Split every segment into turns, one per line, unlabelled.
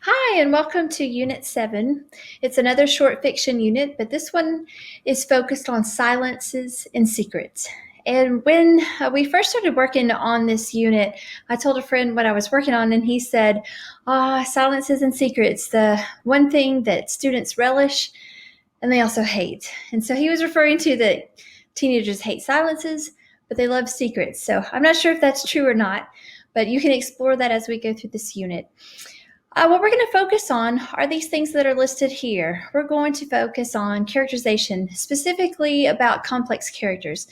Hi, and welcome to Unit 7. It's another short fiction unit, but this one is focused on silences and secrets. And when we first started working on this unit, I told a friend what I was working on, and he said, silences and secrets, the one thing that students relish and they also hate. And so he was referring to that teenagers hate silences, but they love secrets. So I'm not sure if that's true or not, but you can explore that as we go through this unit. What we're going to focus on are these things that are listed here. We're going to focus on characterization, specifically about complex characters.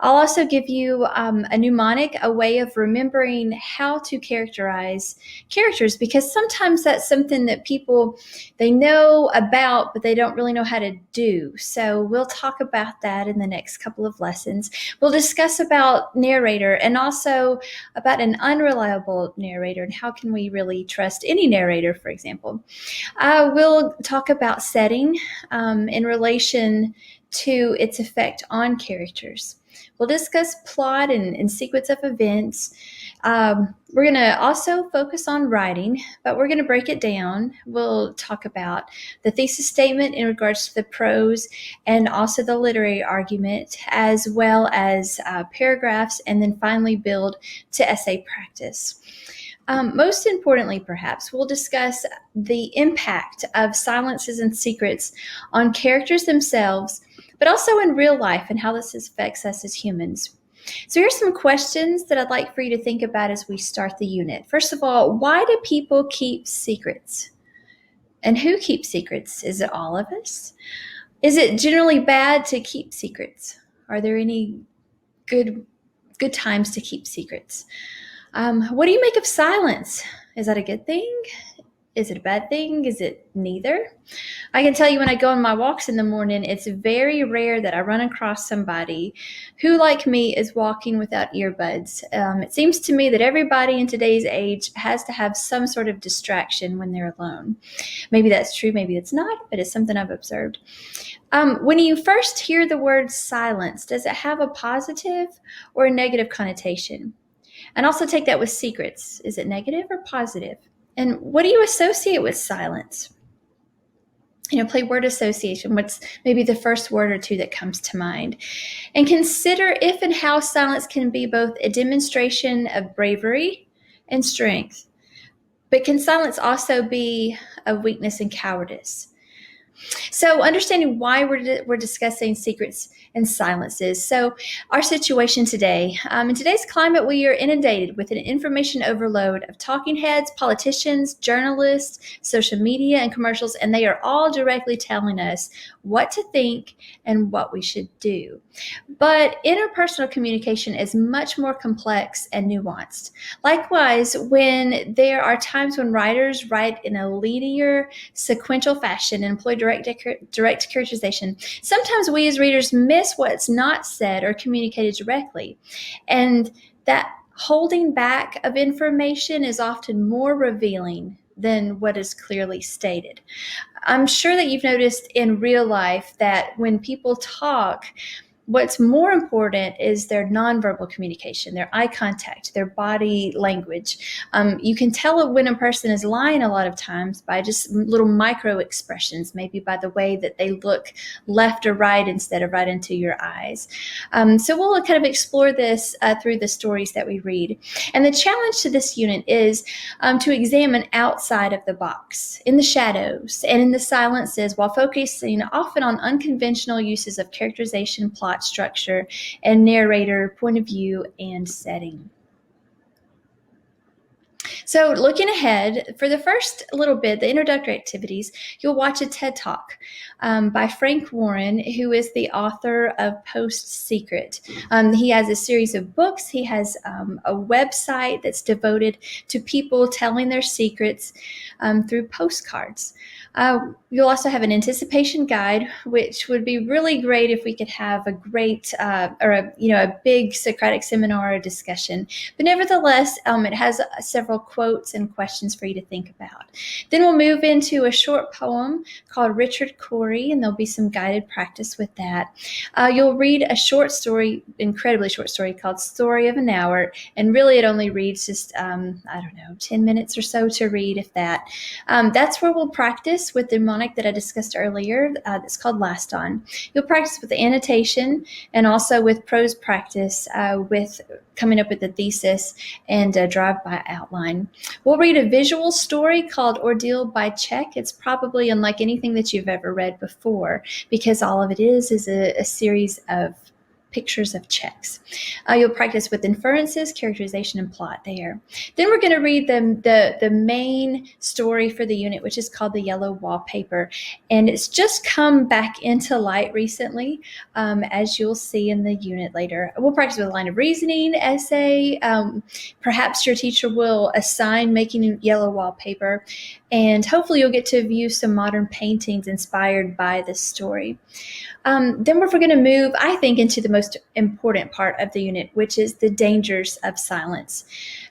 I'll also give you a mnemonic, a way of remembering how to characterize characters, because sometimes that's something that people, they know about, but they don't really know how to do. So we'll talk about that in the next couple of lessons. We'll discuss about narrator and also about an unreliable narrator and how can we really trust any narrator, for example. We'll talk about setting in relation to its effect on characters. We'll discuss plot and sequence of events. We're going to also focus on writing, but we're going to break it down. We'll talk about the thesis statement in regards to the prose and also the literary argument, as well as paragraphs, and then finally build to essay practice. Most importantly, perhaps, we'll discuss the impact of silences and secrets on characters themselves, but also in real life and how this affects us as humans. So here's some questions that I'd like for you to think about as we start the unit. First of all, why do people keep secrets? And who keeps secrets? Is it all of us? Is it generally bad to keep secrets? Are there any good times to keep secrets? What do you make of silence? Is that a good thing? Is it a bad thing? Is it neither? I can tell you when I go on my walks in the morning, it's very rare that I run across somebody who, like me, is walking without earbuds. It seems to me that everybody in today's age has to have some sort of distraction when they're alone. Maybe that's true, maybe it's not, but it's something I've observed. When you first hear the word silence, does it have a positive or a negative connotation? And also take that with secrets. Is it negative or positive? And what do you associate with silence? Play word association. What's maybe the first word or two that comes to mind? And consider if and how silence can be both a demonstration of bravery and strength. But can silence also be of weakness and cowardice? So understanding why we're discussing secrets and silences. So our situation today, in today's climate, we are inundated with an information overload of talking heads, politicians, journalists, social media, and commercials, and they are all directly telling us what to think and what we should do. But interpersonal communication is much more complex and nuanced. Likewise, when there are times when writers write in a linear, sequential fashion and employ direct characterization, sometimes we as readers miss what's not said or communicated directly. And that holding back of information is often more revealing than what is clearly stated. I'm sure that you've noticed in real life that when people talk, what's more important is their nonverbal communication, their eye contact, their body language. You can tell when a person is lying a lot of times by just little micro expressions, maybe by the way that they look left or right instead of right into your eyes. So we'll kind of explore this through the stories that we read. And the challenge to this unit is to examine outside of the box, in the shadows and in the silences, while focusing often on unconventional uses of characterization, plot structure, and narrator point of view and setting. So looking ahead, for the first little bit, the introductory activities, you'll watch a TED Talk by Frank Warren, who is the author of Post Secret. He has a series of books. He has a website that's devoted to people telling their secrets through postcards. You'll also have an anticipation guide, which would be really great if we could have a great a big Socratic seminar or discussion. But nevertheless, it has several quotes quotes and questions for you to think about. Then we'll move into a short poem called Richard Cory, and there'll be some guided practice with that. You'll read a short story, incredibly short story called Story of an Hour, and really it only reads just, 10 minutes or so to read, if that. That's where we'll practice with the mnemonic that I discussed earlier. That's called Last On. You'll practice with the annotation and also with prose practice with coming up with a thesis and a drive-by outline. We'll read a visual story called Ordeal by Check. It's probably unlike anything that you've ever read before because all of it is a series of pictures of checks. You'll practice with inferences, characterization, and plot there. Then we're going to read the main story for the unit, which is called The Yellow Wallpaper. And it's just come back into light recently, as you'll see in the unit later. We'll practice with a line of reasoning, essay. Perhaps your teacher will assign making yellow wallpaper. And hopefully you'll get to view some modern paintings inspired by this story. Then we're going to move, I think, into the most important part of the unit, which is the dangers of silence.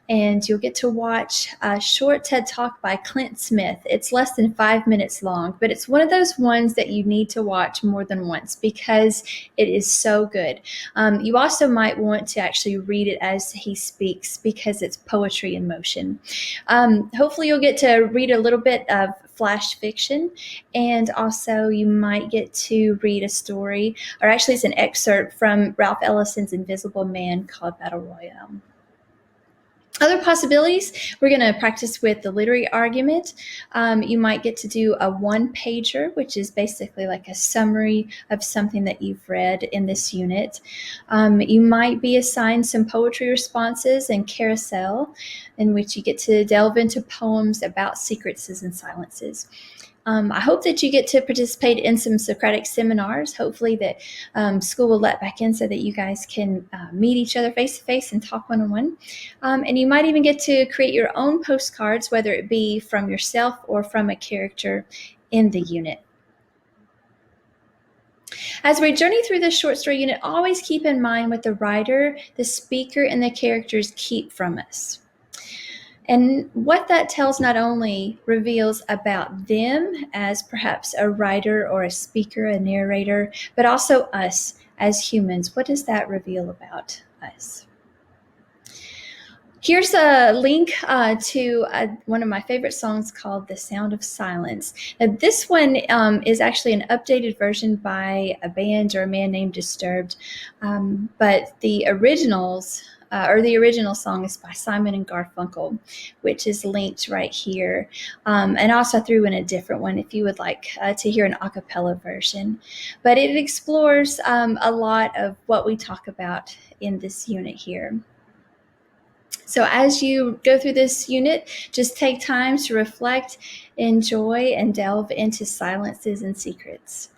And you'll get to watch a short TED Talk by Clint Smith. It's less than 5 minutes long, but it's one of those ones that you need to watch more than once because it is so good. You also might want to actually read it as he speaks because it's poetry in motion. Hopefully you'll get to read a little bit of flash fiction, and also you might get to read a story, or actually it's an excerpt from Ralph Ellison's Invisible Man called Battle Royale. Other possibilities, we're going to practice with the literary argument. You might get to do a one-pager, which is basically like a summary of something that you've read in this unit. You might be assigned some poetry responses and carousel, in which you get to delve into poems about secrets and silences. I hope that you get to participate in some Socratic seminars. Hopefully that school will let back in so that you guys can meet each other face-to-face and talk one-on-one. And you might even get to create your own postcards, whether it be from yourself or from a character in the unit. As we journey through this short story unit, always keep in mind what the writer, the speaker, and the characters keep from us. And what that tells not only reveals about them as perhaps a writer or a speaker, a narrator, but also us as humans. What does that reveal about us? Here's a link to one of my favorite songs called The Sound of Silence. Now, this one is actually an updated version by a band or a man named Disturbed, but the originals the original song is by Simon and Garfunkel, which is linked right here. And also threw in a different one if you would like to hear an a cappella version. But it explores a lot of what we talk about in this unit here. So as you go through this unit, just take time to reflect, enjoy, and delve into silences and secrets.